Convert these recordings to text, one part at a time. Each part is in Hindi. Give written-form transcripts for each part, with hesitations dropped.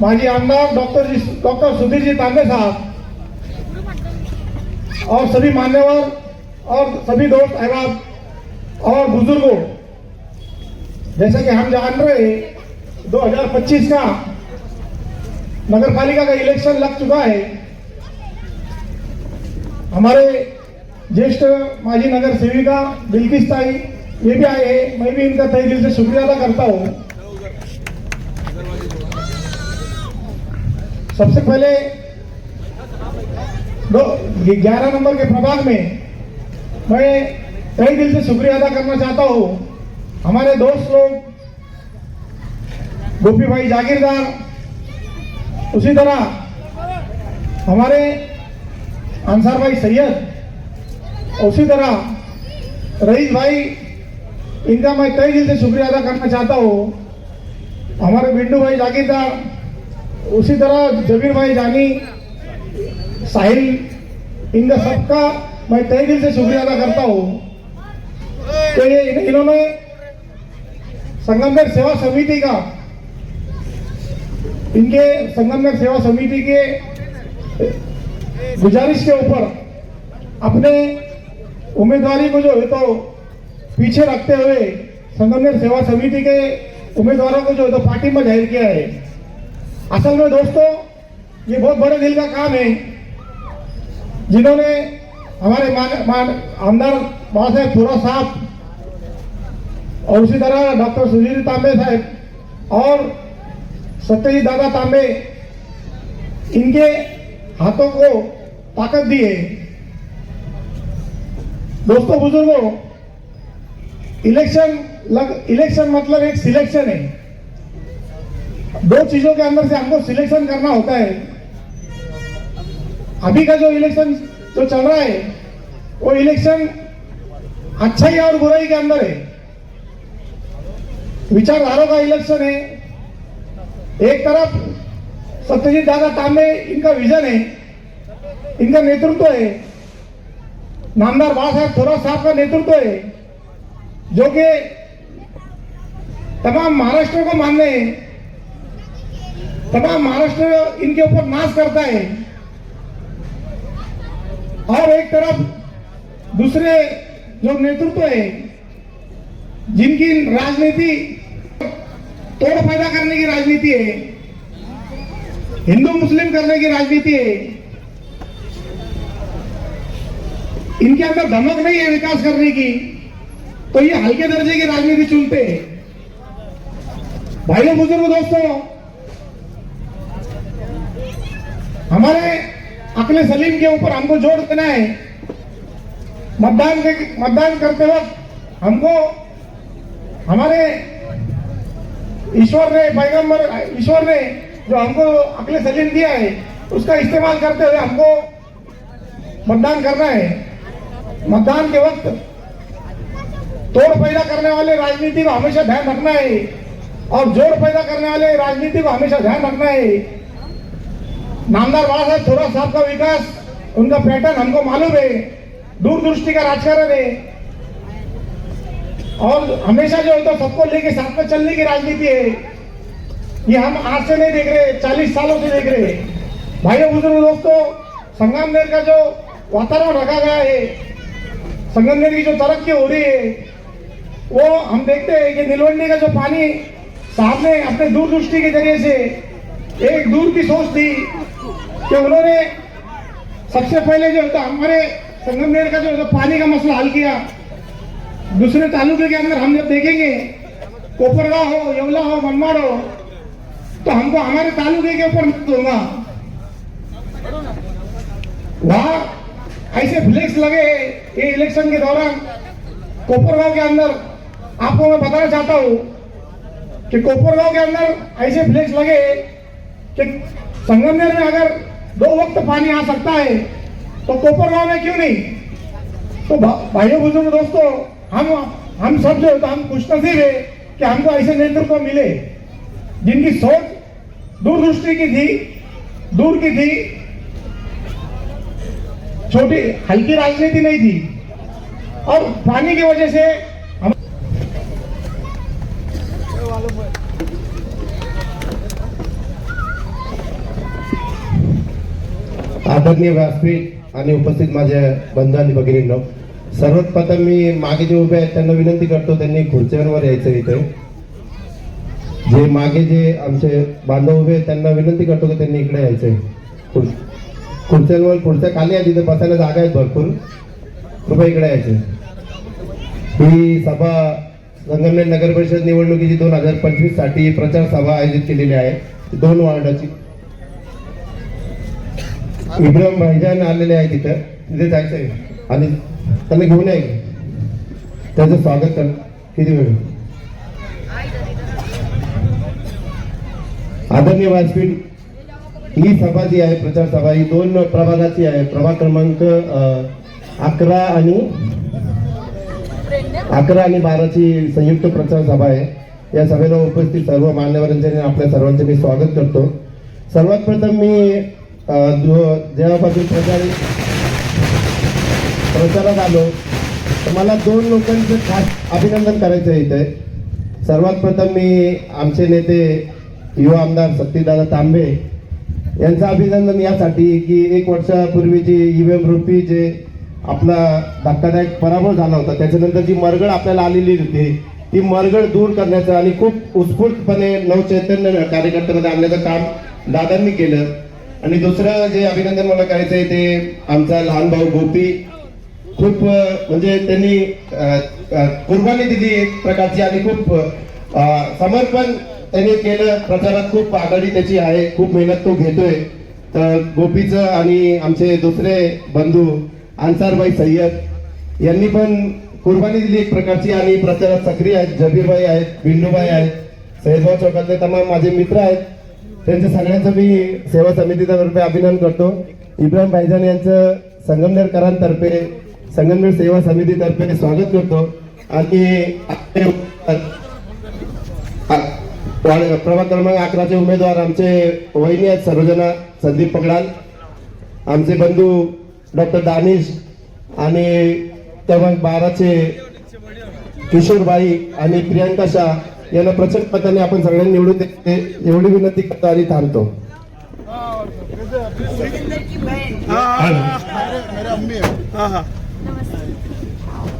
माजी आमदार डॉक्टर सुधीर जी तांबे साहब और सभी मान्यवर और सभी दोस्त अहबाब और बुजुर्गों, जैसा कि हम जान रहे 2025 का नगर पालिका का इलेक्शन लग चुका है। हमारे ज्येष्ठ माजी नगर सेविका बिल्किस ताई ये भी आए हैं, मैं भी इनका तहे दिल से शुक्रिया अदा करता हूँ। सबसे पहले 11 नंबर के प्रभाग में मैं तहे दिल से शुक्रिया अदा करना चाहता हूँ हमारे दोस्त लोग गोपी भाई जागीरदार, उसी तरह हमारे अंसार भाई सैयद, उसी तरह रईस भाई, इनका मैं तहे दिल से शुक्रिया अदा करना चाहता हूँ। हमारे बिंडू भाई जागीरदार, उसी तरह जबीर भाई जानी, साहिल, इनका सबका मैं तहे दिल से शुक्रिया अदा करता हूँ कि इन्होंने संगमनेर सेवा समिति का, इनके संगमनेर सेवा समिति के गुजारिश के ऊपर अपने उम्मीदवारी को जो है तो पीछे रखते हुए संगमनेर सेवा समिति के उम्मीदवारों को जो है तो पार्टी में जाहिर किया है। असल में दोस्तों ये बहुत बड़े दिल का काम है, जिन्होंने हमारे आमदार बाबा साहेब थोरा साहब और उसी तरह डॉक्टर सुधीर तांबे साहब और सत्यजीत दादा तांबे, इनके हाथों को ताकत दी है। दोस्तों बुजुर्गों, इलेक्शन मतलब एक सिलेक्शन है। दो चीजों के अंदर से हमको सिलेक्शन करना होता है। अभी का जो इलेक्शन जो चल रहा है वो इलेक्शन अच्छाई और बुराई के अंदर है, विचारधारों का इलेक्शन है। एक तरफ सत्यजीत दादा तांबे, इनका विजन है, इनका नेतृत्व है, नामदार बाबा साहेब थोरा साहब का नेतृत्व है, जो कि तमाम महाराष्ट्र को मानने हैं, तमाम महाराष्ट्र इनके ऊपर नाच करता है। और एक तरफ दूसरे जो नेतृत्व है, जिनकी राजनीति तोड़ पैदा करने की राजनीति है, हिंदू मुस्लिम करने की राजनीति है, इनके अंदर धमक नहीं है विकास करने की, तो ये हल्के दर्जे की राजनीति चुनते हैं। भाइयों बुजुर्ग दोस्तों, हमारे अकले सलीम के ऊपर हमको जोर देना है। मतदान करते वक्त हमको हमारे ईश्वर ने, पैगंबर ईश्वर ने जो हमको अकले सलीम दिया है, उसका इस्तेमाल करते हुए हमको मतदान करना है। मतदान के वक्त तोड़ पैदा करने वाले राजनीति को हमेशा ध्यान रखना है और जोड़ पैदा करने वाले राजनीति को हमेशा ध्यान रखना है। नामदार बाबा साहेब थोरा साहब का विकास, उनका पैटर्न हमको मालूम है, दूरदृष्टि का राजकारण है और हमेशा जो है तो सबको लेके साथ में चलने की राजनीति है। ये हम आज से नहीं देख रहे, 40 सालों से देख रहे हैं। भाइयों बुजुर्ग दोस्तों, संगमनेर का जो वातावरण रखा गया है, संगमनेर की जो तरक्की हो रही है, वो हम देखते हैं कि नीलवंडी का जो पानी साहब ने अपने दूरदृष्टि के जरिए से एक दूर की सोच थी कि उन्होंने सबसे पहले जो है हमारे संगमनेर का जो पानी का मसला हल किया। दूसरे तालुके के अंदर हम जब देखेंगे, कोपरगांव हो, येवला हो, मनमाड हो, तो हमको हमारे तालुके के ऊपर मत होगा। वहां ऐसे फ्लेक्स लगे ये इलेक्शन के दौरान कोपरगांव के अंदर। आपको मैं बताना चाहता हूं कि कोपरगांव के अंदर ऐसे फ्लेक्स लगे कि संगमनेर में अगर 2 वक्त पानी आ सकता है तो कोपरगांव में क्यों नहीं। तो भाइयों बुजुर्ग दोस्तों, हम सब जो तो हम खुशनसीब है कि हमको ऐसे नेतृत्व मिले जिनकी सोच दूरदृष्टि की थी, दूर की थी, छोटी हल्की राजनीति नहीं थी। और पानी की वजह से हम आदरणीय व्यासपीठ आणि उपस्थित माझ्या बंधू आणि भगिनींनो, सर्वात प्रथम मी मागे जे उभे आहेत त्यांना विनंती करतो त्यांनी खुर्च्यांवर यायचं. इथे जे मागे जे आमचे बांधव उभे आहेत त्यांना विनंती करतो की त्यांनी इकडे यायचंय. खुर्च्यांवर खुर्च्या खाली आहे, तिथे बसायला जागा आहेत भरपूर, कृपया इकडे यायचे. ही सभा संगमनेर नगर परिषद निवडणुकीची 2025 साठी प्रचार सभा आयोजित केलेली आहे. 2 वॉर्डाची. इब्राहिम भाईजान आलेले आहे, तिथे जायचंय आणि त्यांना घेऊन यायचं. त्याचं स्वागत कर. किती वेळ? आदरणीय व्यासपीठ, ही सभा जी आहे प्रचार सभा ही 2 प्रभागाची आहे. प्रभाग क्रमांक 11 आणि 12ची संयुक्त प्रचार सभा आहे. या सभेला उपस्थित सर्व मान्यवरांचे आपल्या सर्वांचे मी स्वागत करतो. सर्वात प्रथम मी जेव्हापासून प्रचारात आलो तर मला 2 लोकांचं खास अभिनंदन करायचं आहे इथे. सर्वात प्रथम मी आमचे नेते युवा आमदार सतीदादा तांबे यांचं अभिनंदन यासाठी की 1 वर्षापूर्वीची ईव्हीएम रूपी जे आपला धक्कादायक पराभव झाला होता, त्याच्यानंतर जी मरगळ आपल्याला आलेली होती ती मरगळ दूर करण्याचं आणि खूप उत्स्फूर्तपणे नवचैतन्य कार्यकर्त्यांमध्ये आणण्याचं काम दादांनी केलं. आणि दुसरं जे अभिनंदन मला करायचं आहे ते आमचा लहान भाऊ गोपी. खूप म्हणजे त्यांनी कुर्बानी दिली एक प्रकारची आणि खूप समर्पण त्यांनी केलं. प्रचारात खूप आघाडी त्याची आहे, खूप मेहनत तो घेतोय. तर गोपीचं आणि आमचे दुसरे बंधू अन्सारभाई सय्यद यांनी पण कुर्बानी दिली एक प्रकारची आणि प्रचारात सक्रिय आहेत. जबीरभाई आहेत, बिंडूभाई आहेत, सैदभाऊ चौकातले तमाम माझे मित्र आहेत. त्यांच्या सगळ्यांचं मी सेवा समितीतर्फे अभिनंदन करतो. इब्राहिम भाईजान यांचं संगमनेरकरांतर्फे संगमनेर सेवा समितीतर्फे स्वागत करतो. आणि प्रभाग क्रमांक 11चे उमेदवार आमचे वहिनी आहेत सर्वजना संदीप पगडाल, आमचे बंधू डॉक्टर दानिश आणि क्रमांक 12चे किशोरबाई आणि प्रियांका शाह यांना प्रचंड मताने आपण सगळ्यांनी निवडून देते एवढी विनंती करतो आणि थांबतो.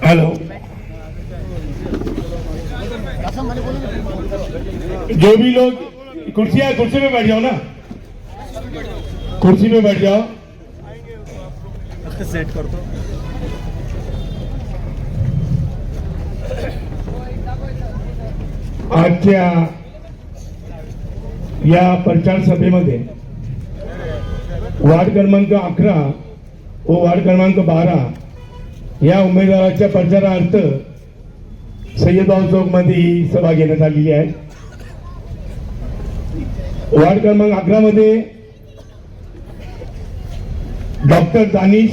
हेलो, जो भी लोग कुर्सी में बैठ जाओ ना, कुर्सी में बैठ जाओ. सेट करतो. आजच्या या प्रचार सभेमध्ये वार्ड क्रमांक 11 व वार्ड क्रमांक 12 या उमेदवाराच्या प्रचारार्थ सय्यदभाऊ चौक मध्ये ही सभा घेण्यात आलेली आहे. वार्ड क्रमांक 11 मध्ये डॉक्टर दानिश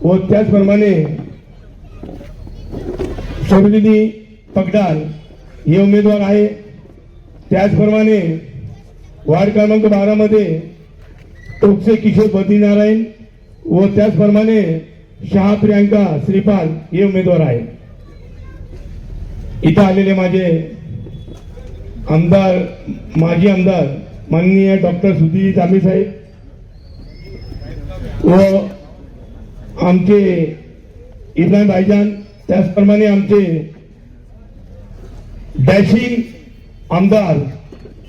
व त्याचप्रमाणे सरोजिनी पगडाल हे उमेदवार आहे. त्याचप्रमाणे वार्ड क्रमांक 12 मध्ये टोकसे किशोर बद्रीनारायण व त्याचप्रमाणे शहा प्रियांका श्रीपाल हे उमेदवार आहे. इथं आलेले माझे आमदार माजी आमदार माननीय डॉक्टर सुधीर तांबे साहेब व आमचे इब्राहिम भाईजान, त्याचप्रमाणे आमचे डॅशिंग आमदार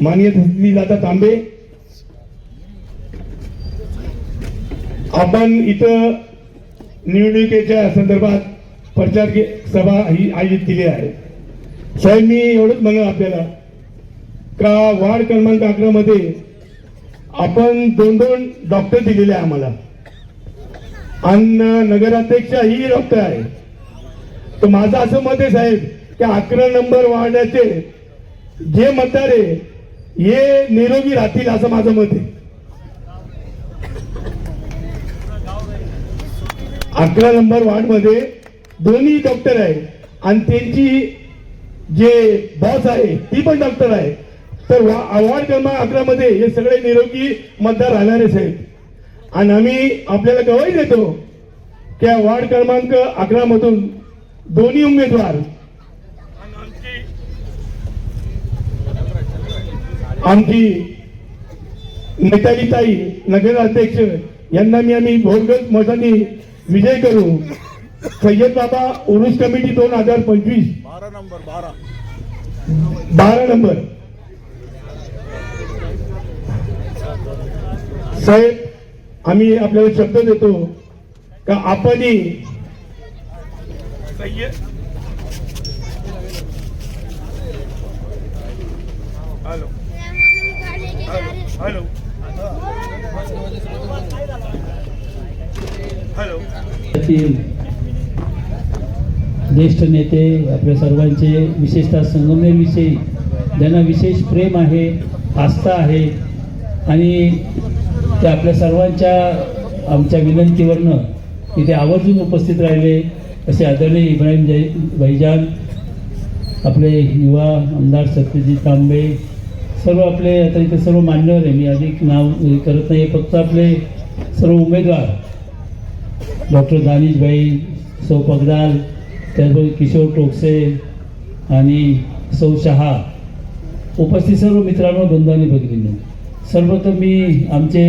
माननीय सतीदादा तांबे. आपण इथं निवडणुकीच्या संदर्भात प्रचार सभा ही आयोजित केली आहे. साहेब, मी एवढंच म्हणलं आपल्याला का वार्ड क्रमांक 11 मध्ये आपण 2 डॉक्टर दिलेले आहे आम्हाला आणि नगराध्यक्ष ही डॉक्टर आहे. तर माझं असं मत आहे साहेब की 11 नंबर वार्डाचे जे मतदार आहे हे निरोगी राहतील असं माझं मत आहे. 11 नंबर वार्ड मध्ये दोन्ही डॉक्टर आहे आणि त्यांची जे बॉस आहे ती पण डॉक्टर आहे. तर वार्ड क्रमांक 11 मध्ये हे सगळे निरोगी मतदार राहणारे साहेब. आणि आम्ही आपल्याला गवाही देतो की वार्ड क्रमांक 11 मधून दोन्ही उमेदवार आमची नेतालीताई नगराध्यक्ष यांना आम्ही भोरगज मतांनी विजय करू. सय्यद बाबा उरुस कमिटी 2025 12 नंबर. साहेब, आम्ही आपल्याला शब्द देतो का आपणही ज्येष्ठ नेते आपल्या सर्वांचे, विशेषतः संगमनेरविषयी ज्यांना विशेष प्रेम आहे, आस्था आहे आणि ते आपल्या सर्वांच्या आमच्या विनंतीवरनं इथे आवर्जून उपस्थित राहिले असे आदरणीय इब्राहिम भाईजान, आपले युवा आमदार सत्यजित तांबे, सर्व आपले आता इथे सर्व मान्यवर आहे, मी अधिक नाव करत नाही, फक्त आपले सर्व उमेदवार डॉक्टर दानिशभाई, सौ पगदाल, त्याचबरोबर किशोर टोकसे आणि सौ शहा, उपस्थित सर्व मित्रांनो, बंधू आणि भगिनींनो, सर्वप्रथम मी आमचे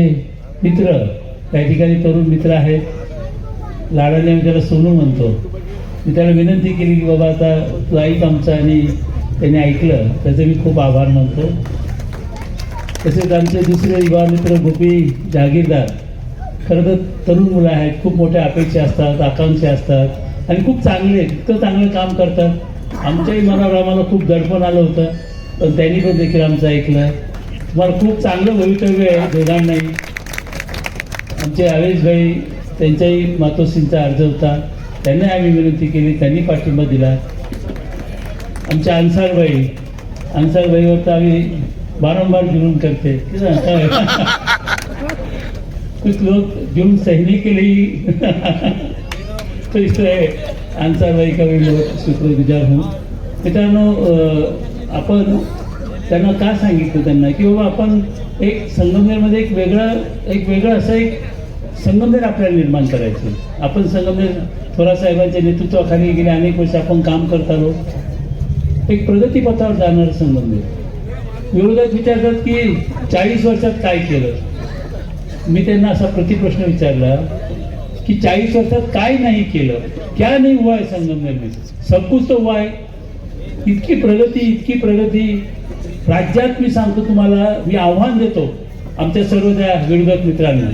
मित्र, त्या ठिकाणी तरुण मित्र आहेत, लाडाने आम्ही त्याला सोनू म्हणतो, मी त्याला विनंती केली की बाबा आता तू ऐक आमचं, आणि त्याने ऐकलं, त्याचे मी खूप आभार मानतो. तसेच आमचे दुसरे युवा मित्र गोपी जहागीरदार, खरं तर तरुण मुलं आहेत, खूप मोठ्या अपेक्षा असतात, आकांक्षा असतात आणि खूप चांगले, इतकं चांगलं काम करतात. आमच्याही मनावर आम्हाला खूप दडपण आलं होतं, पण त्यांनी पण देखील आमचं ऐकलं. तुम्हाला खूप चांगलं भवितव्य आहे दोघांनाही. आमचे आवेशभाई, त्यांच्याही मातोश्रींचा अर्ज होता, त्यांना आम्ही विनंती केली, त्यांनी पाठिंबा दिला. आमच्या अन्सारबाईवर तर आम्ही वारंवार जुलूम करते, कुछ लोग जुलूम सहने के लिए तो इसलिए अन्सारबाई का मी शुक्रगुजार हूँ. मित्रांनो, आपण त्यांना का सांगितलं त्यांना की बाबा आपण एक संगमनेरमध्ये एक वेगळं असं एक संगमनेर आपल्याला निर्माण करायचं. आपण संगमनेर थोरासाहेबांच्या नेतृत्वाखाली गेले अनेक वर्ष आपण काम करत आलो, एक प्रगतीपथावर जाणार संगमनेर. विरोधक विचारतात की 40 वर्षात काय केलं. मी त्यांना असा प्रतिप्रश्न विचारला कि 40 वर्षात काय नाही केलं, क्या नहीं हुआ है संगमनेर में, सब कुछ तो हुआ है. इतकी प्रगती राज्यात. मी सांगतो तुम्हाला, मी आव्हान देतो आमच्या सर्व त्या विरोधक मित्रांना,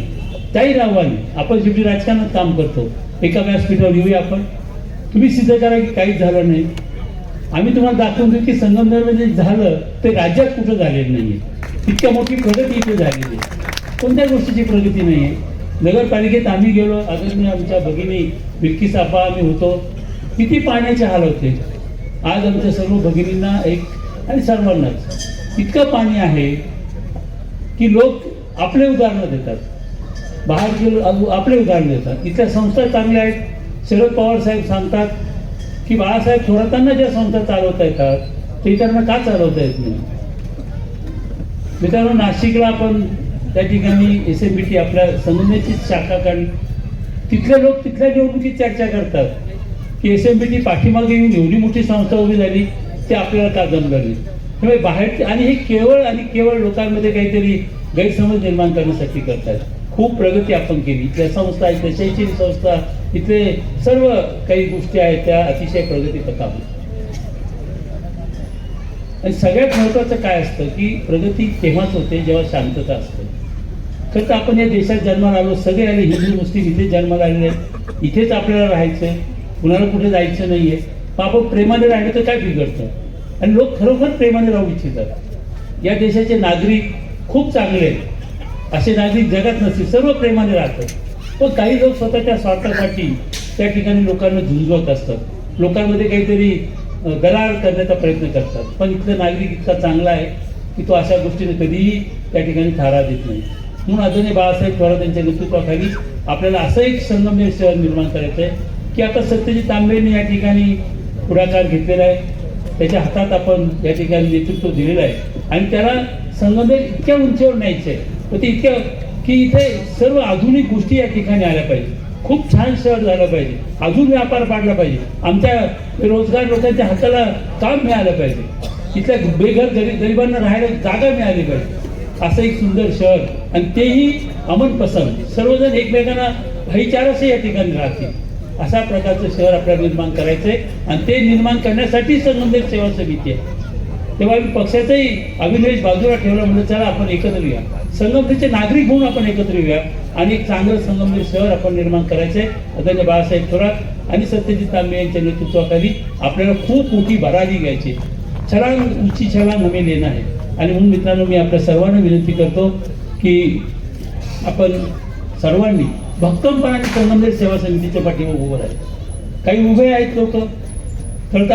त्याही आव्हान, आपण शेवटी राजकारणात काम करतो, एका व्यासपीठावर येऊया आपण, तुम्ही सिद्ध करा की काहीच झालं नाही. आम्ही तुम्हाला दाखवून देऊ की संगमनेरमध्ये झालं ते राज्यात कुठं झालेलं नाहीये. इतक्या मोठी प्रगती इथे झालेली आहे, कोणत्या गोष्टीची प्रगती नाही आहे. नगरपालिकेत आम्ही गेलो, आदरणीय आमच्या भगिनी बिल्किस आप्पा आम्ही होतो, किती पाण्याचे हाल होते. आज आमच्या सर्व भगिनींना आणि सर्वांनाच इतकं पाणी आहे की लोक आपले उदाहरणं देतात, बाहेर गेलो आपले उदाहरण देतात. इथल्या संस्था चांगल्या आहेत. शरद पवार साहेब सांगतात की बाळासाहेब थोरातांना ज्या संस्था चालवता येतात ते इतरांना का चालवता येत नाही. मित्रांनो, नाशिकला आपण त्या ठिकाणी SMBT आपल्या संगमनेरची शाखा काढली. तिथले लोक तिथल्या निवडणुकीत चर्चा करतात की SMBT पाठीमागे येऊन एवढी मोठी संस्था उभी झाली, ते आपल्याला का जमलं नाही. त्यामुळे बाहेर, आणि हे केवळ लोकांमध्ये काहीतरी गैरसमज निर्माण करण्यासाठी करतात. खूप प्रगती आपण केली. इथल्या संस्था, इथल्या शैक्षणिक संस्था, इथले सर्व काही गोष्टी आहेत त्या अतिशय प्रगतीपथावर. आणि सगळ्यात महत्वाचं काय असतं की प्रगती तेव्हाच होते जेव्हा शांतता असते. खरं तर आपण या देशात जन्माला आलो, सगळे आले, हिंदू मुस्लिम इथेच जन्माला आलेले आहेत, इथेच आपल्याला राहायचंय, कुणाला कुठे जायचं नाहीये. पण आपण प्रेमाने राहिलं तर काय बिघडतं. आणि लोक खरोखर प्रेमाने राहू इच्छितात. या देशाचे नागरिक खूप चांगले आहेत, असे नागरिक जगात नसतील, सर्व प्रेमाने राहतात. पण काही लोक स्वतःच्या स्वार्थासाठी त्या ठिकाणी लोकांना झुंजवत असतात, लोकांमध्ये काहीतरी दरार करण्याचा प्रयत्न करतात. पण इथला नागरिक इतका चांगला आहे की तो अशा गोष्टीने कधीही त्या ठिकाणी थारा देत नाही. म्हणून आदरणीय बाळासाहेब थोरात यांच्या नेतृत्वाखाली आपल्याला असं एक संगमनेर शहर निर्माण करायचं आहे की आता सत्यजित तांबेंनी या ठिकाणी पुढाकार घेतलेला आहे, त्याच्या हातात आपण या ठिकाणी नेतृत्व दिलेलं आहे. आणि त्याला संगमनेर इतक्या उंचीवर न्यायचं आहे, तर ते इतक्या की इथे सर्व आधुनिक गोष्टी या ठिकाणी आल्या पाहिजे, खूप छान शहर झालं पाहिजे, अजून व्यापार पाडला पाहिजे, आमच्या रोजगार लोकांच्या हाताला काम मिळालं पाहिजे, इथल्या बेघर गरिबांना राहायला जागा मिळाली पाहिजे. असं एक सुंदर शहर, आणि तेही अमन पसंत, सर्वजण एकमेकांना भाईचाराचे या ठिकाणी राहतील अशा प्रकारचं शहर आपल्याला निर्माण करायचंय. आणि ते निर्माण करण्यासाठी संगमनेर सेवा समिती आहे. तेव्हा मी पक्षाचाही अभिनिवेश बाजूला ठेवला, म्हणजे चला आपण एकत्र येऊया, संगमनेरचे नागरिक म्हणून आपण एकत्र येऊया आणि एक चांगलं संगमनेर शहर आपण निर्माण करायचंय. आदरणीय बाळासाहेब थोरात आणि सत्यजित तांबे यांच्या नेतृत्वाखाली आपल्याला खूप मोठी भरारी घ्यायची, छलांग ऊंची छलांग हमें लेना है. आणि म्हणून मित्रांनो, मी आपल्या सर्वांना विनंती करतो की आपण सर्वांनी भक्कमपणाने संगमनेर सेवा समितीच्या पाठीवर उभं राहील. काही उभे आहेत लोक, खरं तर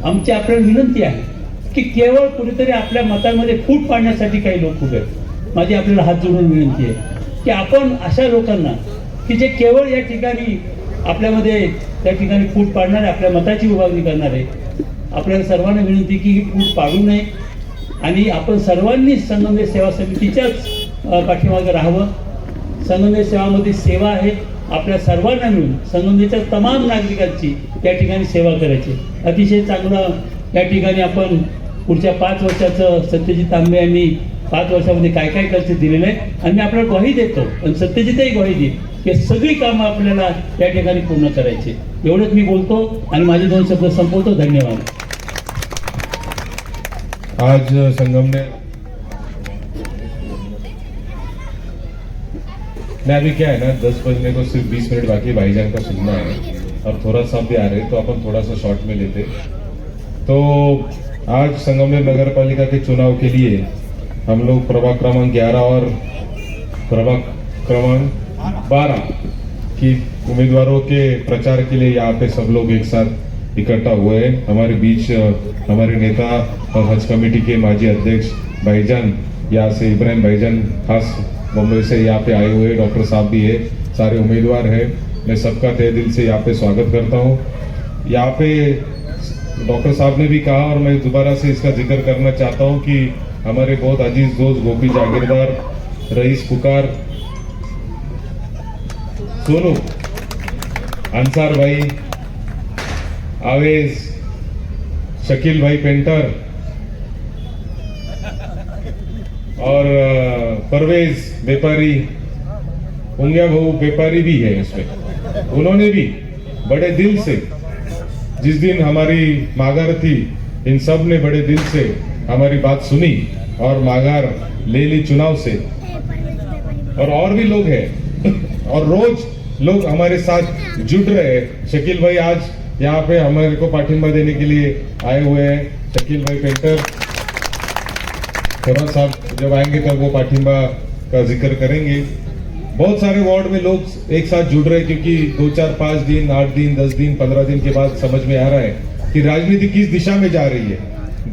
आमची आपल्याला विनंती आहे की केवळ कुठेतरी आपल्या मतांमध्ये फूट पाडण्यासाठी काही लोक उभे आहेत. माझी आपल्याला हात जोडून विनंती आहे की आपण अशा लोकांना की जे केवळ या ठिकाणी आपल्यामध्ये त्या ठिकाणी फूट पाडणारे, आपल्या मताची विभागणी करणारे, आपल्याला सर्वांना विनंती की ही फूट पाडू नये आणि आपण सर्वांनी संगमनेर सेवा समितीच्याच पाठीमागे राहावं. संगमनेर सेवामध्ये सेवा आहे, आपल्या सर्वांना मिळून संगमनेरच्या तमाम नागरिकांची त्या ठिकाणी सेवा करायची. अतिशय चांगलं या ठिकाणी आपण पुढच्या 5 वर्षाचं सत्यजित तांबे यांनी 5 वर्षामध्ये काय काय खर्च दिलेलं आहे आणि मी आपल्याला ग्वाही देतो आणि सत्यजितही ग्वाही देईल की सगळी कामं आपल्याला त्या ठिकाणी पूर्ण करायची. एवढंच मी बोलतो आणि माझे 2 शब्द संपवतो. धन्यवाद. आज संगमनेर में अभी क्या है ना, 10 बजने को सिर्फ 20 मिनट बाकी, भाईजान का सुनना है और थोड़ा सा भी आ रहे, तो अपन थोड़ा सा शॉर्ट में लेते. तो आज संगमनेर नगर पालिका के चुनाव के लिए हम लोग प्रभाग क्रमांक 11 और प्रभाग क्रमांक 12 की उम्मीदवारों के प्रचार के लिए यहाँ पे सब लोग एक साथ इकट्ठा हुए हैं. हमारे बीच हमारे नेता और हज कमेटी के माजी अध्यक्ष भाईजान, यहाँ से इब्राहिम भाईजान खास मुंबई से यहाँ पे आए हुए, डॉक्टर साहब भी है, सारे उम्मीदवार हैं. मैं सबका तहे दिल से यहाँ पे स्वागत करता हूँ. यहाँ पे डॉक्टर साहब ने भी कहा और मैं दोबारा से इसका जिक्र करना चाहता हूँ कि हमारे बहुत अजीज दोस्त गोपी जागीरदार, रईस पुकार, सोनू, अंसार भाई, आवेज, शकील भाई पेंटर और परवेज व्यापारी, उंगिया भाऊ व्यापारी भी है इसमें. उन्होंने भी बड़े दिल से, जिस दिन हमारी माघार थी, इन सब ने बड़े दिल से हमारी बात सुनी और माघार ले ली चुनाव से. और भी लोग हैं और रोज लोग हमारे साथ जुड़ रहे हैं. शकील भाई आज यहाँ पे हमारे को पाठिंबा देने के लिए आए हुए हैं. शकील भाई पेंटर, थोड़ा साहब जब आएंगे तब वो पाठिंबा का जिक्र करेंगे. बहुत सारे वार्ड में लोग एक साथ जुड़ रहे हैं क्योंकि 2, 4, 5 दिन, 8 दिन, 10 दिन, 15 दिन के बाद समझ में आ रहा है कि राजनीति किस दिशा में जा रही है.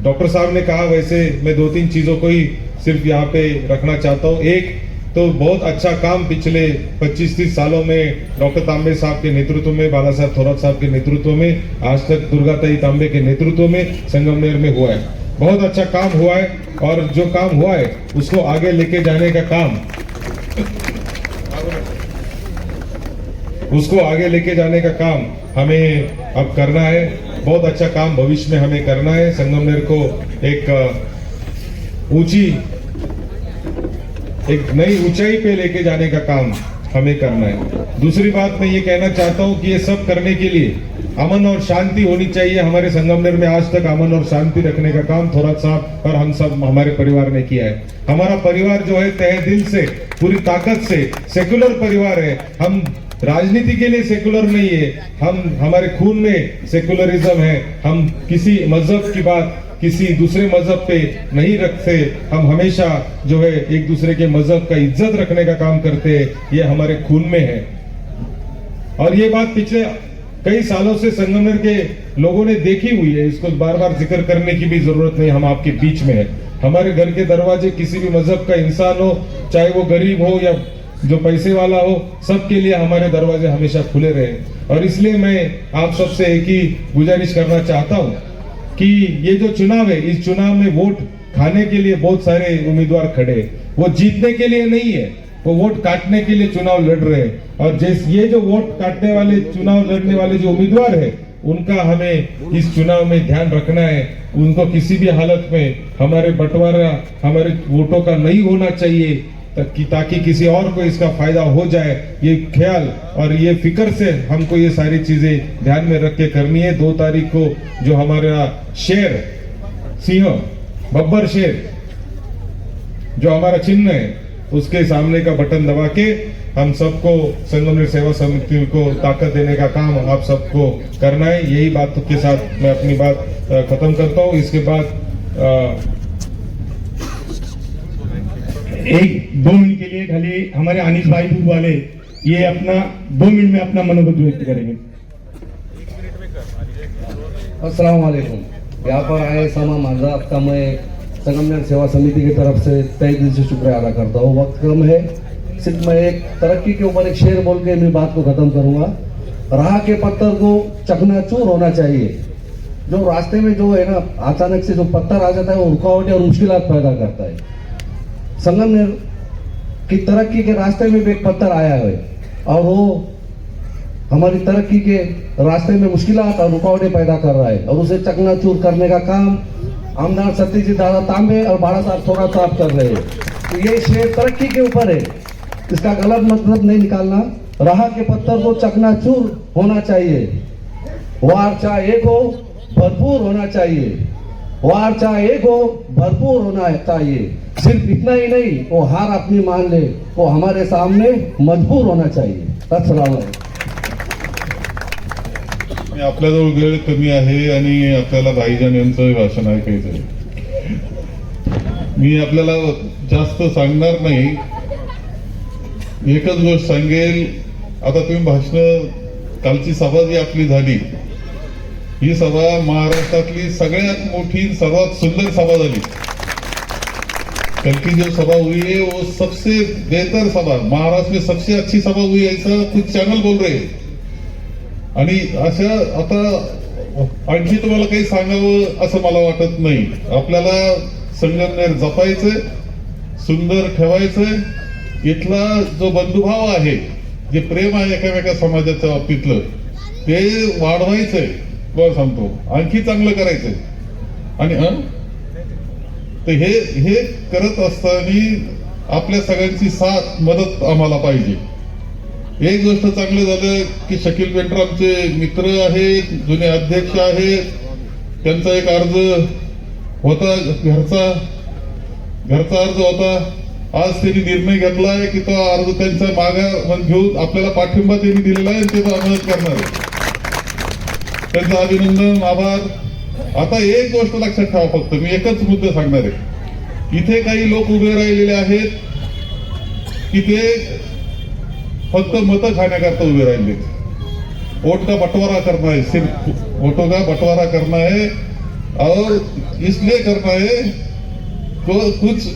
डॉक्टर साहब ने कहा, वैसे मैं 2-3 चीजों को ही सिर्फ यहाँ पे रखना चाहता हूँ. एक तो बहुत अच्छा काम पिछले 25-30 सालों में डॉक्टर तांबे साहब के नेतृत्व में, बाला साहब थोरात साहब के नेतृत्व में, आज तक दुर्गाताई तांबे के नेतृत्व में संगमनेर में हुआ है. बहुत अच्छा काम हुआ है और जो काम हुआ है उसको आगे लेके जाने का काम, उसको आगे लेके जाने का काम हमें अब करना है. बहुत अच्छा काम भविष्य में हमें करना है. संगमनेर को एक नई ऊंचाई पे लेके जाने का काम हमें करना है. दूसरी बात मैं ये कहना चाहता हूँ कि ये सब करने के लिए अमन और शांति होनी चाहिए. हमारे संगमनेर में आज तक अमन और शांति रखने का काम थोरात साहब और हम सब हमारे परिवार ने किया है. हमारा परिवार जो है तहे दिल से, पूरी ताकत से सेकुलर परिवार है. हम राजनीति के लिए सेकुलर नहीं है, हमारे खून में सेकुलरिज्म है. हम किसी मजहब की बात किसी दूसरे मजहब पे नहीं रखते. हम हमेशा जो है एक दूसरे के मजहब का इज्जत रखने का काम करते हैं. ये हमारे खून में है और ये बात पिछले कई सालों से संगमनेर के लोगों ने देखी हुई है. इसको बार बार जिक्र करने की भी जरूरत नहीं. हम आपके बीच में है. हमारे घर के दरवाजे किसी भी मजहब का इंसान हो, चाहे वो गरीब हो या जो पैसे वाला हो, सबके लिए हमारे दरवाजे हमेशा खुले रहे. और इसलिए मैं आप सबसे एक ही गुजारिश करना चाहता हूं कि ये जो चुनाव है, इस चुनाव में वोट खाने के लिए बहुत सारे उम्मीदवार खड़े. वो जीतने के लिए नहीं है, वो वोट काटने के लिए चुनाव लड़ रहे हैं. और ये जो वोट काटने वाले, चुनाव लड़ने वाले जो उम्मीदवार है, उनका हमें इस चुनाव में ध्यान रखना है। उनको किसी भी हालत में हमारे बंटवारा हमारे वोटों का नहीं होना चाहिए, ताकि किसी और को इसका फायदा हो जाए। ये ख्याल और ये फिक्र से हमको ये सारी चीजें ध्यान में रख के करनी है। 2 तारीख को जो हमारा शेर सिंह बब्बर शेर जो हमारा चिन्ह है, उसके सामने का बटन दबा के हम सबको संगमनेर सेवा समिति को ताकत देने का काम आप सबको करना है। यही बात के साथ मैं अपनी बात खत्म करता हूँ। इसके बाद 1-2 मिनट के लिए खाली हमारे अनिश भाई दूध वाले ये अपना 2 मिनट में अपना मनोबल व्यक्त करेंगे। अस्सलाम वालेकुम। यहाँ पर आए समा मांझा आपका मैं संगमनेर सेवा समिति की तरफ से तहे दिल से शुक्रिया अदा करता हूँ। वक्त कम है, सिर्फ मैं एक तरक्की के ऊपर एक शेर बोल के मैं बात को खत्म करूंगा। राह के पत्थर को चकनाचूर होना चाहिए। जो रास्ते में जो है ना अचानक से जो पत्थर आ जाता है वो रुकावटें और मुश्किलात पैदा करता है। संगमनेर की तरक्की के रास्ते में भी एक पत्थर आया है और वो हमारी तरक्की के रास्ते में मुश्किलात और रुकावटें पैदा कर रहा है, और उसे चकनाचूर करने का काम आमदार सत्यजीत दादा तांबे और बाड़ा साहब थोड़ा साफ कर रहे हैं। तो ये शेर तरक्की के ऊपर है, इसका गलत मतलब नहीं निकालना। राह के पत्थर को चकनाचूर होना चाहिए, वार चाहे एक हो भरपूर होना चाहिए, वार चाहे एक हो भरपूर होना चाहिए। सिर्फ इतना ही नहीं, वो हार अपनी मान ले, वो हमारे सामने मजबूर होना चाहिए। अस्सलाम वालेकुम। आपल्याजवळ वेळ कमी आहे आणि आपल्याला भाईजान यांचं भाषण ऐकायचं आहे. मी आपल्याला जास्त सांगणार नाही, एकच गोष्ट सांगेल. आता तुम्ही भाषण कालची सभा जी आपली झाली, ही सभा महाराष्ट्रातली सगळ्यात मोठी सर्वात सुंदर सभा झाली. कल की जो सभा हुई है वो सबसे बेहतर सभा, महाराष्ट्र में सबसे अच्छी सभा हुई है, ऐसा कुछ चॅनल बोल रहे हैं. आणि अशा आता आणखी तुम्हाला काही सांगावं असं मला वाटत नाही. आपल्याला संगमनेर जपायचंय, सुंदर ठेवायचंय. इथला जो बंधुभाव आहे, जे प्रेम आहे एकामेका समाजाच्या बाबतीतलं, ते वाढवायचंय. बरं सांगतो, आणखी चांगलं करायचंय. आणि तर हे करत असताना आपल्या सगळ्यांची साथ मदत आम्हाला पाहिजे. एक गोष्ट चांगलं झालं की शकील पेंटर आमचे मित्र आहेत, जुने अध्यक्ष आहेत. त्यांचा एक अर्ज होता, घरचा अर्ज होता. आज त्यांनी निर्णय घेतलाय की तो अर्ज त्यांच्या मागे घेऊन आपल्याला पाठिंबा त्यांनी दिलेला आहे, ते मदत करणार आहे. त्यांचं अभिनंदन, आभार. आता एक गोष्ट लक्षात ठेवा, फक्त मी एकच मुद्दा सांगणार आहे. इथे काही लोक उभे राहिलेले आहेत की ते फक्त मतं खाण्याकरता उभे राहिले. वोट का बंटवारा करना है, सिर्फ वोटों का बंटवारा करना है, और इसलिए करना है तो कुछ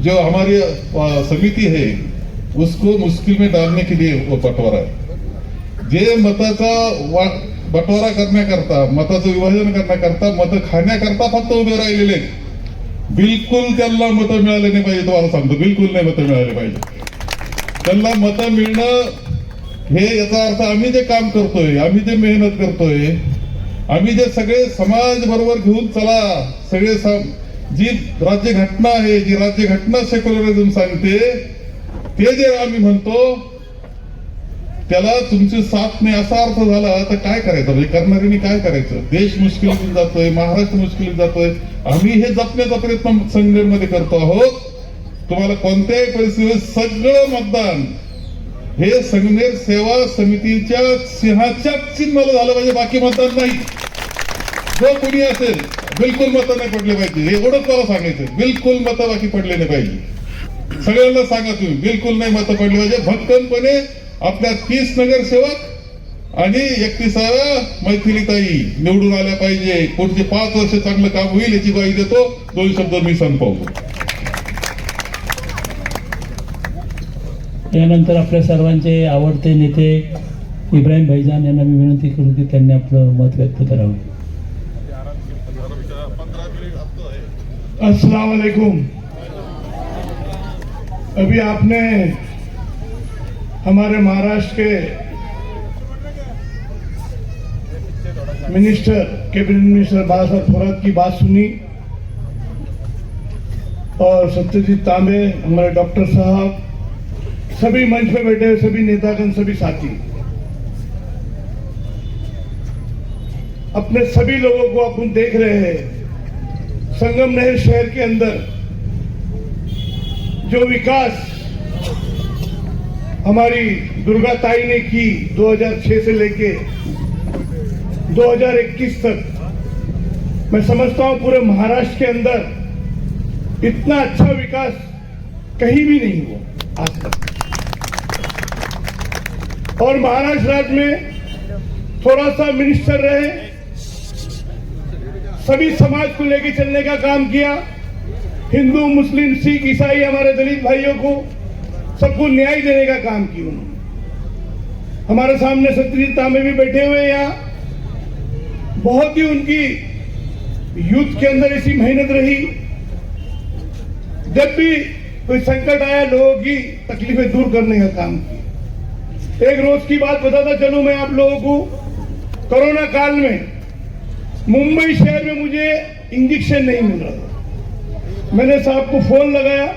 जो हमारी समिति है उसको मुश्किल में डालने के लिए वो बंटवारा है. जे मताचा बंटवारा करण्याकरता, मताचं विभाजन करण्याकरता, मतं खाण्याकरता फक्त उभे राहिलेले, बिलकुल त्यांना मतं मिळाले नाही पाहिजे. तुम्हाला सांगतो, बिलकुल नाही मतं मिळाले पाहिजे. त्यांना मतं मिळणं हे याचा अर्थ आम्ही जे काम करतोय, आम्ही जे मेहनत करतोय, आम्ही जे सगळे समाज बरोबर घेऊन चला, सगळे जी राज्यघटना आहे, जी राज्यघटना सेक्युलरिझम सांगते, ते जे आम्ही म्हणतो त्याला तुमची साथ नाही असा अर्थ झाला तर काय करायचं? म्हणजे करणाऱ्यांनी काय करायचं? देश मुश्किलीत जातोय, महाराष्ट्र मुश्किलीत जातोय. आम्ही हे जपण्याचा प्रयत्न संघटनेमध्ये करतो आहोत. तुम्हाला कोणत्याही परिस्थितीत सगळं मतदान हे संगमनेर सेवा समितीच्या सिंहाच्या चिन्हाला झालं पाहिजे, बाकी मतदान नाही. जो कोणी असेल बिलकुल मतं नाही पडले पाहिजे, हे एवढंच मला सांगायचं. बिलकुल मतं बाकी पडले नाही पाहिजे. सगळ्यांना सांगा तुम्ही, बिलकुल नाही मतं पडली पाहिजे. भक्कमपणे आपल्या 30 नगरसेवक आणि 31 मैथिलीताई निवडून आल्या पाहिजे. पुढचे 5 वर्ष चांगलं काम होईल याची ग्वाही देतो. 2 शब्द मी संपवतो. यानंतर आपल्या सर्वांचे आवडते नेते इब्राहिम भाईजान यांना मी विनंती करू की त्यांनी आपलं मत व्यक्त करावं. अस्सलाम वालेकुम. अभी आपने हमारे महाराष्ट्र के मिनिस्टर कैबिनेट मिनिस्टर बाला साहब थोरात की बात सुनी और सत्यजीत तांबे, हमारे डॉक्टर साहब, सभी मंच पे बैठे हुए सभी नेतागण, सभी साथी, अपने सभी लोगों को अपन देख रहे हैं। संगमनेर शहर के अंदर जो विकास हमारी दुर्गा ताई ने की 2006 से लेके 2021 तक, मैं समझता हूं पूरे महाराष्ट्र के अंदर इतना अच्छा विकास कहीं भी नहीं हुआ आज तक। और महाराष्ट्र राज्य में थोड़ा सा मिनिस्टर रहे, सभी समाज को लेकर चलने का काम किया। हिंदू, मुस्लिम, सिख, ईसाई, हमारे दलित भाइयों को सबको न्याय देने का काम किया उन्होंने। हमारे सामने सत्यजीत तांबे भी बैठे हुए हैं यहाँ। बहुत ही उनकी यूथ के अंदर ऐसी मेहनत रही, जब भी कोई संकट आया लोगों की तकलीफें दूर करने का काम किया। एक रोज की बात बताता चलूं मैं आप लोगों को। कोरोना काल में मुंबई शहर में मुझे इंजेक्शन नहीं मिल रहा था। मैंने साहब को फोन लगाया,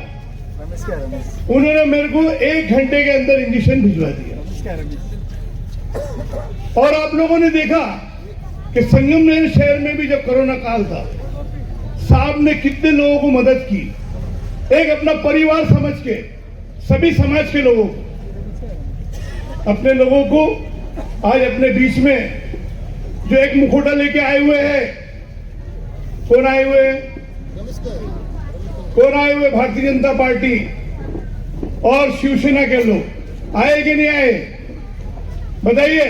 उन्होंने मेरे को 1 घंटे के अंदर इंजेक्शन भिजवा दिया। और आप लोगों ने देखा कि संगमनेर शहर में भी जब कोरोना काल था, साहब ने कितने लोगों को मदद की। एक अपना परिवार समझ के सभी समाज के लोगों को, अपने लोगों को आज अपने बीच में जो एक मुखौटा लेके आए हुए हैं, कौन आए हुए हैं? कौन आए हुए? भारतीय जनता पार्टी और शिवसेना के लोग आए कि नहीं आए? बताइए।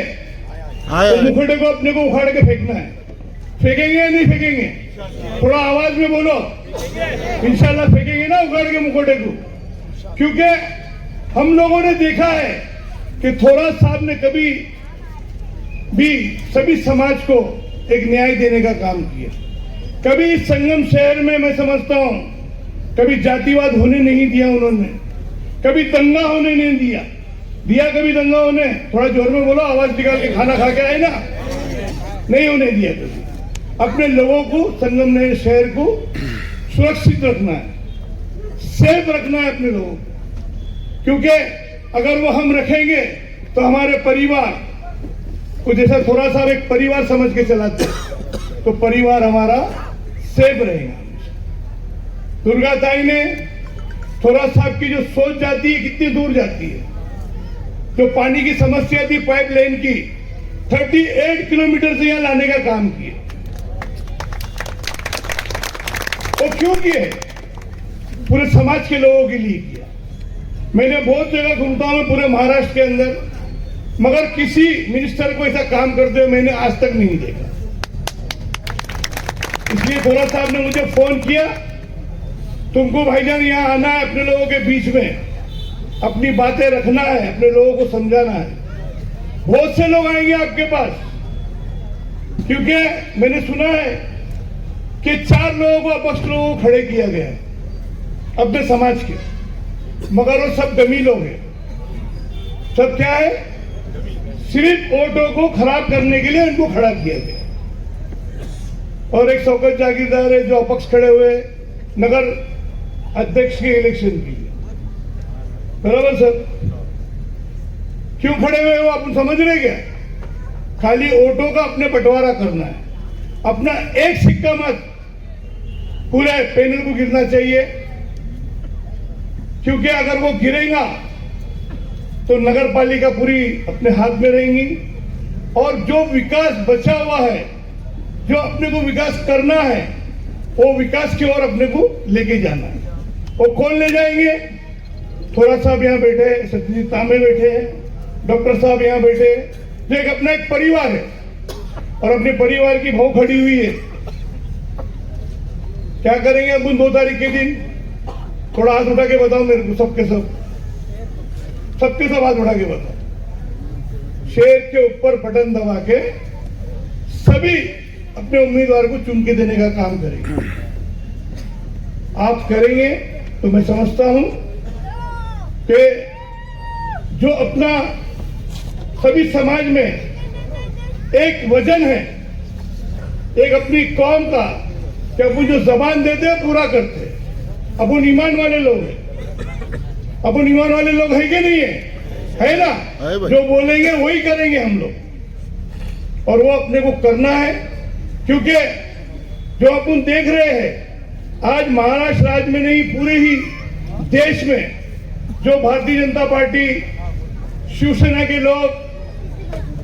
तो मुखौटे को अपने को उखाड़ के फेंकना है। फेंकेंगे या नहीं फेंकेंगे? थोड़ा आवाज में बोलो। इंशाल्लाह फेंकेंगे ना उखाड़ के मुखौटे को। क्योंकि हम लोगों ने देखा है कि थोरात साहब ने कभी भी सभी समाज को एक न्याय देने का काम किया। कभी इस संगम शहर में मैं समझता हूं कभी जातिवाद होने नहीं दिया उन्होंने, कभी दंगा होने नहीं दिया कभी दंगा होने? थोड़ा जोर में बोलो, आवाज निकाल के खाना खा के आए ना, नहीं होने दिया कभी। अपने लोगों को, संगमनेर शहर को सुरक्षित रखना है, सेफ रखना है अपने लोगों को। क्योंकि अगर वो हम रखेंगे तो हमारे परिवार को, जैसा थोड़ा सा एक परिवार समझ के चलाते हैं, तो परिवार हमारा सेफ रहेगा। दुर्गा ताई ने थोड़ा साहब की जो सोच जाती है कितनी दूर जाती है। जो पानी की समस्या थी पाइपलाइन की, 38 किलोमीटर से यहां लाने का काम किया। वो क्यों किए? पूरे समाज के लोगों के लिए किया। मैंने बहुत जगह घूमता हूं पूरे महाराष्ट्र के अंदर, मगर किसी मिनिस्टर को ऐसा काम करते हुए मैंने आज तक नहीं देखा। इसलिए थोड़ा साहब ने मुझे फोन किया, तुमको भाईजान यहाँ आना है, अपने लोगों के बीच में अपनी बातें रखना है, अपने लोगों को समझाना है। बहुत से लोग आएंगे आपके पास, क्योंकि मैंने सुना है कि 4 लोगों को, अपक्ष लोगों को खड़े किया गया है अपने समाज के, मगर वो सब डमी लोग हैं। सब क्या है? सिर्फ वोटों को खराब करने के लिए उनको खड़ा किया गया। और एक शौकत जागीरदार है जो अपक्ष खड़े हुए नगर अध्यक्ष के इलेक्शन के लिए, बराबर सर? क्यों खड़े हुए हो आप समझ रहे क्या? खाली वोटों का अपने बंटवारा करना है, अपना एक सिक्का मत पूरे पैनल को गिरना चाहिए। क्योंकि अगर वो गिरेगा तो नगर पालिका पूरी अपने हाथ में रहेंगी, और जो विकास बचा हुआ है, जो अपने को विकास करना है, वो विकास की ओर अपने को लेके जाना है। वो कौन ले जाएंगे? थोड़ा साहब यहाँ बैठे हैं, सत्यजीत तांबे बैठे हैं, डॉक्टर साहब यहाँ बैठे हैं, जो एक अपना एक परिवार है और अपने परिवार की बहू खड़ी हुई है। क्या करेंगे अपन 2 तारीख के दिन? थोड़ा हाथ उठा के बताओ मेरे को, सबके सब हाथ उठा के बताओ। शेर के ऊपर बटन दबा के सभी अपने उम्मीदवार को चुन के देने का काम करेंगे। आप करेंगे तो मैं समझता हूं कि जो अपना सभी समाज में एक वजन है, एक अपनी कौम का कि अपन जो जबान देते हैं पूरा करते हैं। अपन ईमान वाले लोग हैं, अपन ईमान वाले लोग है कि नहीं है ना? जो बोलेंगे वही करेंगे हम लोग, और वो अपने को करना है। क्योंकि जो अपन देख रहे हैं आज महाराष्ट्र राज्य में नहीं पूरे ही देश में जो भारतीय जनता पार्टी, शिवसेना के लोग,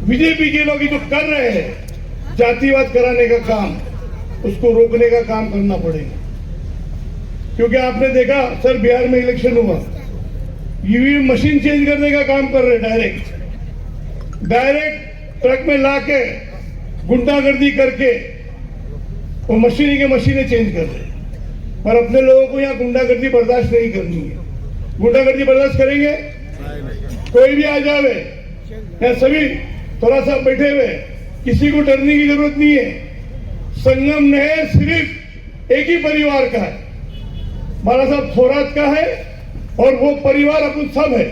बीजेपी के लोग जो कर रहे हैं जातिवाद कराने का काम, उसको रोकने का काम करना पड़ेगा। क्योंकि आपने देखा सर बिहार में इलेक्शन हुआ, ईवीएम मशीन चेंज करने का काम कर रहे डायरेक्ट ट्रक में लाके गुंडागर्दी करके वो मशीनें चेंज कर रहे। पर अपने लोगों को यहाँ गुंडागर्दी बर्दाश्त नहीं करनी है। गुंडागर्दी बर्दाश्त करेंगे? कोई भी आ जावे, यहाँ सभी थोड़ा सा बैठे हुए, किसी को डरने की जरूरत नहीं है। संगम ने सिर्फ एक ही परिवार का है, बाला साहब थोरात का है, और वो परिवार अपन सब है।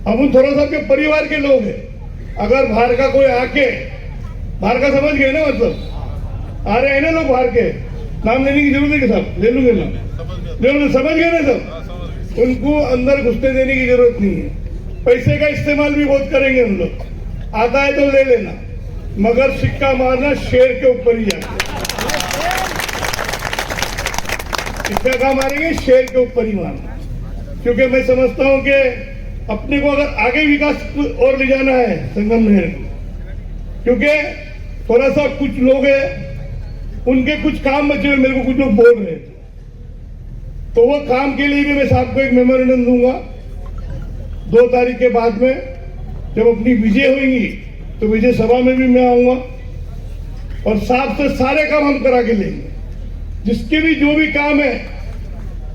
अपन थोड़ा सा के परिवार के लोग हैं। अगर बाहर का कोई आके, बाहर का समझ गए ना, मतलब आ रहे हैं ना लोग बाहर के, नाम लेने की जरूरत है कि साहब ले लूंगे ना, समझ गए ना सब, उनको अंदर घुसने देने की जरूरत नहीं है। पैसे का इस्तेमाल भी बहुत करेंगे हम लोग, आता है तो ले लेना, मगर सिक्का मारना शेर के ऊपर ही जाके, सिक्का का मारेंगे शेर के ऊपर ही मारना। क्योंकि मैं समझता हूं कि अपने को अगर आगे विकास और ले जाना है संगम नहर को, क्योंकि थोड़ा सा कुछ लोग हैं उनके कुछ काम बचे हुए, मेरे को कुछ लोग बोल रहे थे, तो वो काम के लिए भी मैं साहब को एक मेमोरेंडम दूंगा 2 तारीख के बाद में, जब अपनी विजय होगी तो विजय सभा में भी मैं आऊंगा, और साहब से सारे काम हम करा के लेंगे। जिसके भी जो भी काम है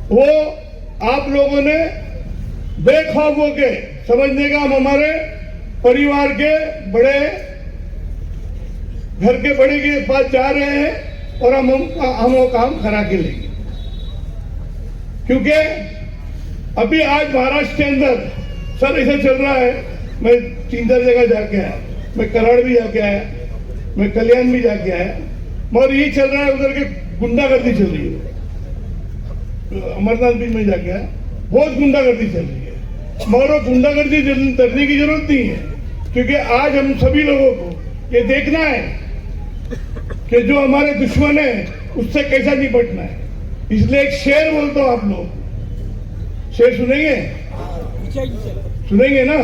वो आप लोगों ने बेखौफ होके समझने का, हम हमारे परिवार के बड़े, घर के बड़े के पास जा रहे हैं, और हम वो काम करा के लेंगे। क्योंकि अभी आज महाराष्ट्र के अंदर सर ऐसा चल रहा है, मैं 3-4 जगह जाके आया, मैं कराड़ भी जाके आया, मैं कल्याण भी जाके आया, मगर ये चल रहा है उधर के गुंडागर्दी चल रही है। अमरनाथ बीच में जाके आया, बहुत गुंडागर्दी चल रही है, मगर वो गुंडागर्दी करने की जरूरत नहीं है। क्योंकि आज हम सभी लोगों को ये देखना है कि जो हमारे दुश्मन है उससे कैसा निपटना है। इसलिए एक शेर बोलता हूं, आप लोग शेर सुनेंगे? सुनेंगे ना?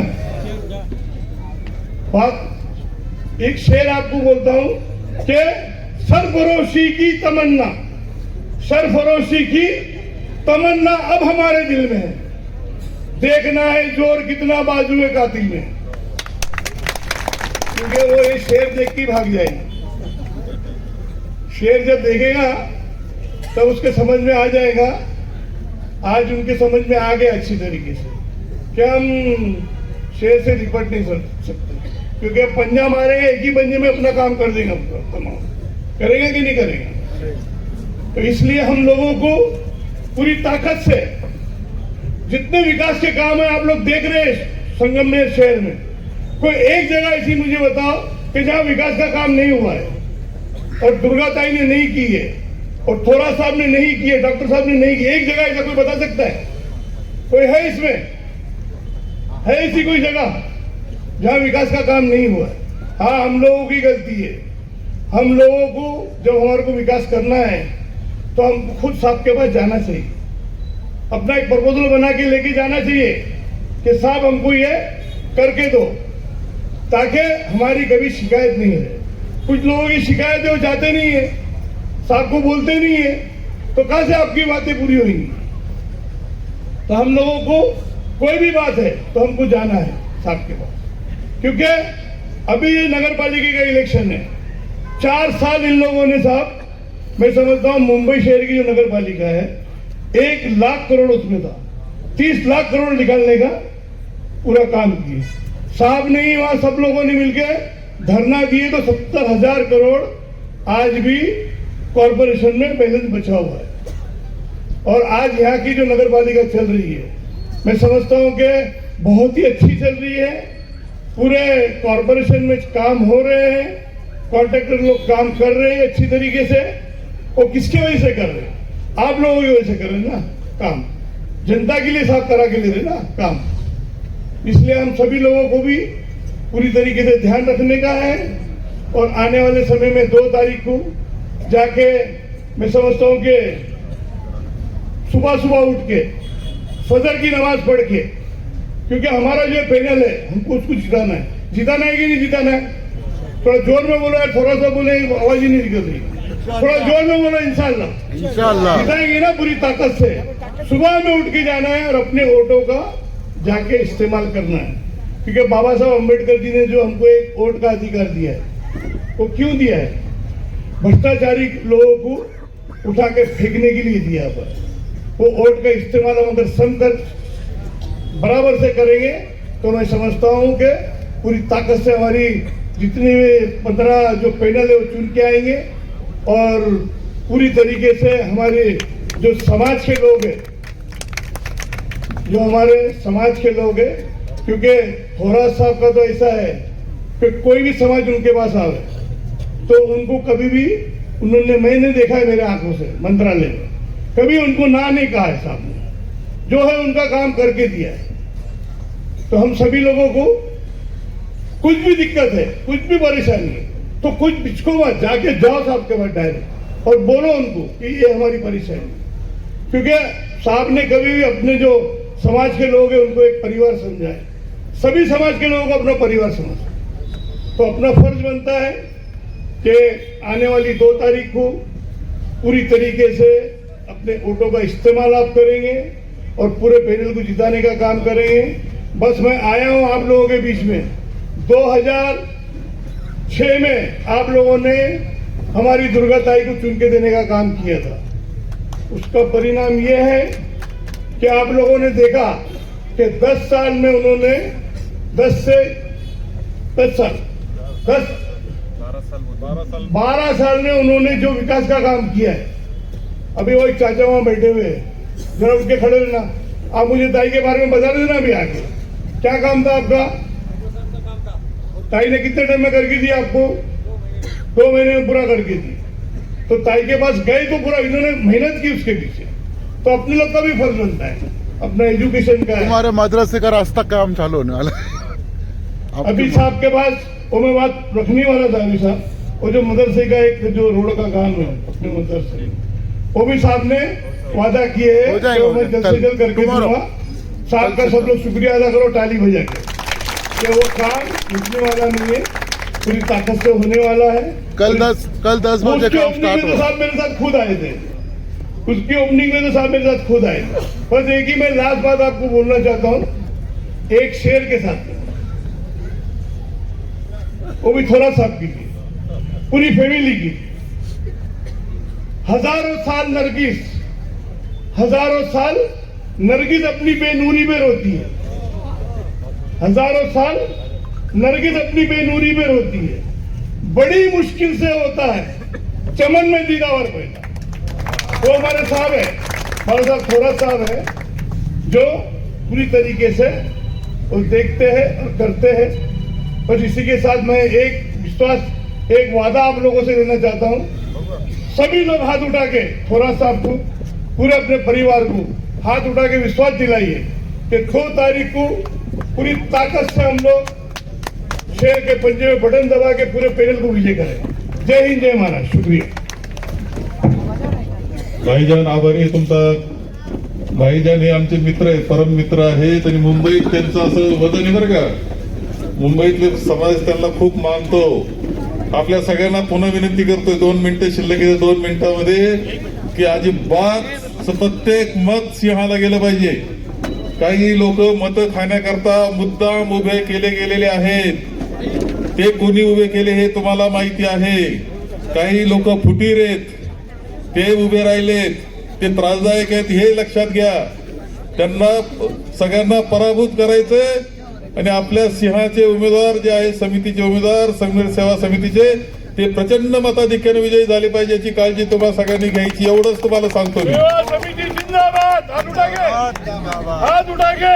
बात एक शेर आपको बोलता हूं कि सरफरोशी की तमन्ना, सरफरोशी की तमन्ना अब हमारे दिल में है, देखना है जोर कितना बाजू है कातिल में। क्योंकि वो ये शेर देख के भाग जाएंगे। शेर जब देखेगा तब उसके समझ में आ जाएगा, आज उनके समझ में आ गया अच्छी तरीके से कि हम शेर से निपट नहीं सकते। क्योंकि अब पंजा मारेंगे, एक ही पंजे में अपना काम कर देंगे, तमाम करेंगे कि नहीं करेंगे। तो इसलिए हम लोगों को पूरी ताकत से जितने विकास के काम है आप लोग देख रहे हैं संगमनेर शहर में, कोई एक जगह ऐसी मुझे बताओ कि जहां विकास का काम नहीं हुआ है, और दुर्गाताई ने नहीं की है, और थोरा साहब ने नहीं की है, डॉक्टर साहब ने नहीं की। एक जगह ऐसा कोई बता सकता है? कोई है इसमें? है ऐसी कोई जगह जहां विकास का काम नहीं हुआ है? हाँ, हम लोगों की गलती है। हम लोगों को जब हमारे को विकास करना है तो हम खुद साहब के पास जाना चाहिए, अपना एक प्रपोजल बना के लेके जाना चाहिए कि साहब हमको ये करके दो, ताकि हमारी कभी शिकायत नहीं है। कुछ लोगों की शिकायत है वो जाते नहीं है, साहब को बोलते नहीं है, तो कहां से आपकी बातें पूरी होंगी? तो हम लोगों को कोई भी बात है तो हमको जाना है साहब के पास। क्योंकि अभी ये नगर पालिका का इलेक्शन है, 4 साल इन लोगों ने साहब, मैं समझता हूं मुंबई शहर की जो नगर पालिका है 1 लाख करोड़ उसमें था, 30 लाख करोड़ निकालने का पूरा काम किए साहब ने ही। वहां सब लोगों ने मिलकर धरना दिए तो 70,000 करोड़ आज भी कॉर्पोरेशन में बैलेंस बचा हुआ है। और आज यहाँ की जो नगर पालिका चल रही है, मैं समझता हूं कि बहुत ही अच्छी चल रही है। पूरे कॉर्पोरेशन में काम हो रहे हैं, कॉन्ट्रैक्टर लोग काम कर रहे हैं अच्छी तरीके से, वो किसकी वजह से कर रहे हैं? आप लोगों की वजह से कर रहे हैं ना काम, जनता के लिए साफ करा के ले रहे हैं ना काम। इसलिए हम सभी लोगों को भी पूरी तरीके से ध्यान रखने का है और आने वाले समय में 2 तारीख को जाके मैं समझता हूं कि सुबह सुबह उठ के फजर की नमाज पढ़ के, क्योंकि हमारा जो पैनल है हमको उसको जिताना है कि नहीं जिताना है? थोड़ा जोर में बोलो यार, थोड़ा सा बोले आवाज ही नहीं निकल रही, थोड़ा जोर में बोलो। इंशाल्लाह जिताएंगे ना पूरी ताकत से। सुबह में उठ के जाना है और अपने वोटों का जाके इस्तेमाल करना है, क्योंकि बाबा साहब अम्बेडकर जी ने जो हमको एक वोट का अधिकार दिया है, वो क्यों दिया है? भ्रष्टाचारी लोगों को उठा के फेंकने के लिए दिया है। वो वोट का इस्तेमाल हम अगर समकर बराबर से करेंगे तो मैं समझता हूं कि पूरी ताकत से हमारी जितनी भी 15 जो पैनल है वो चुन के आएंगे और पूरी तरीके से हमारे जो समाज के लोग हैं, जो हमारे समाज के लोग हैं, क्योंकि थोड़ा साहब का तो ऐसा है कि कोई भी समाज उनके पास आवे तो उनको कभी भी उन्होंने, मैंने देखा है मेरे आंखों से मंत्रालय में, कभी उनको ना नहीं कहा है साहब ने, जो है उनका काम करके दिया है। तो हम सभी लोगों को कुछ भी दिक्कत है, कुछ भी परेशानी है, तो कुछ बिचको मत, जाके जाओ साहब के पास डायरेक्ट और बोलो उनको कि ये हमारी परेशानी है। क्योंकि साहब ने कभी भी अपने जो समाज के लोग हैं उनको एक परिवार समझा है, सभी समाज के लोगों को अपना परिवार समझ। तो अपना फर्ज बनता है कि आने वाली 2 तारीख को पूरी तरीके से अपने वोटों का इस्तेमाल आप करेंगे और पूरे पैनल को जिताने का काम करेंगे। बस मैं आया हूं आप लोगों के बीच में। 2006 में आप लोगों ने हमारी दुर्गा ताई को चुन के देने का काम किया था। उसका परिणाम यह है कि आप लोगों ने देखा कि 10 साल में उन्होंने 12 साल में उन्होंने जो विकास का काम किया है। अभी वो एक चाचा वहां बैठे हुए हैं, जरा उठ के खड़े रहना, आप मुझे ताई के बारे में बता देना भी आगे क्या काम था आपका। ताई ने कितने टाइम में करके दी आपको? 2 महीने में पूरा करके दी। तो ताई के पास गए तो पूरा इन्होंने मेहनत की उसके पीछे। तो अपने लोग का भी फर्ज बनता है, अपना एजुकेशन का है। हमारे मदरसे का रास्ता काम चालू होने वाला है। अभी साहब के पास वो मैं बात रखने वाला था। अभी साहब वो जो मदरसे का एक जो रोड का काम है अपने मदरसे, वो भी साहब ने वादा किए है कि मैं जल्द से जल्द करके दूंगा। साहब का सब लोग शुक्रिया अदा करो ताली बजा के कि वो काम रुकने वाला नहीं है, पूरी ताकत से होने वाला है। कल 10 बजे काम स्टार्ट तो साहब मेरे साथ खुद आए थे, उसकी ओपनिंग में तो साहब मेरे साथ खुद आए थे। बस एक ही मैं लास्ट बात आपको बोलना चाहता हूँ, एक शेर के साथ, वो भी थोड़ा साहब की थी, पूरी फैमिली की। हजारों साल नरगिस अपनी बेनूरी में रोती है। हजारों साल नरगिस अपनी बेनूरी में रोती है। बड़ी मुश्किल से होता है चमन में दीदावर पैदा। वो हमारे साहब है, हमारे साथ थोड़ा साहब है, जो पूरी तरीके से वो देखते हैं और करते हैं। बस इसी के साथ मैं एक वादा आप लोगों से लेना चाहता हूँ। सभी लोग हाथ उठा के थोड़ा साहब को, पूरे अपने परिवार को हाथ उठा के विश्वास दिलाइए कि 2 तारीख को पूरी ताकत से हम लोग शेर के पंजे में बटन दबा के पूरे पैनल को विजय करें। जय हिंद, जय महाराष्ट्र। शुक्रिया भाईजान, आभारी आहे तुमचा। भाईजान हे आमचे मित्र आहेत, परम मित्र आहेत आणि मुंबईत त्यांचं असं वजन आहे बरं का। मुंबईतले समाज त्यांना खूप मानतो। आपल्या सगळ्यांना पुन्हा विनंती करतोय, 2 मिनिटं शिल्लक आहे, 2 मिनिटांमध्ये की अजिबात प्रत्येक मत सिंहाला गेलं पाहिजे। काही लोक मत खाण्याकरता मुद्दाम उभे केले गेलेले आहेत, ते कोणी उभे केले हे तुम्हाला माहिती आहे। काही लोक फुटीर आहेत, ते उभे राहिलेत, ते त्रासदायक आहेत हे लक्षात घ्या। त्यांना सगळ्यांना पराभूत करायचंय आणि आपल्या सिंहाचे उमेदवार जे आहे, समितीचे उमेदवार, संघ सेवा समितीचे, ते प्रचंड मताधिक्याने विजयी झाले पाहिजे याची काळजी तुम्हाला सगळ्यांनी घ्यायची, एवढंच तुम्हाला सांगतो मी। समिति जिंदाबाद, हाथ उठा के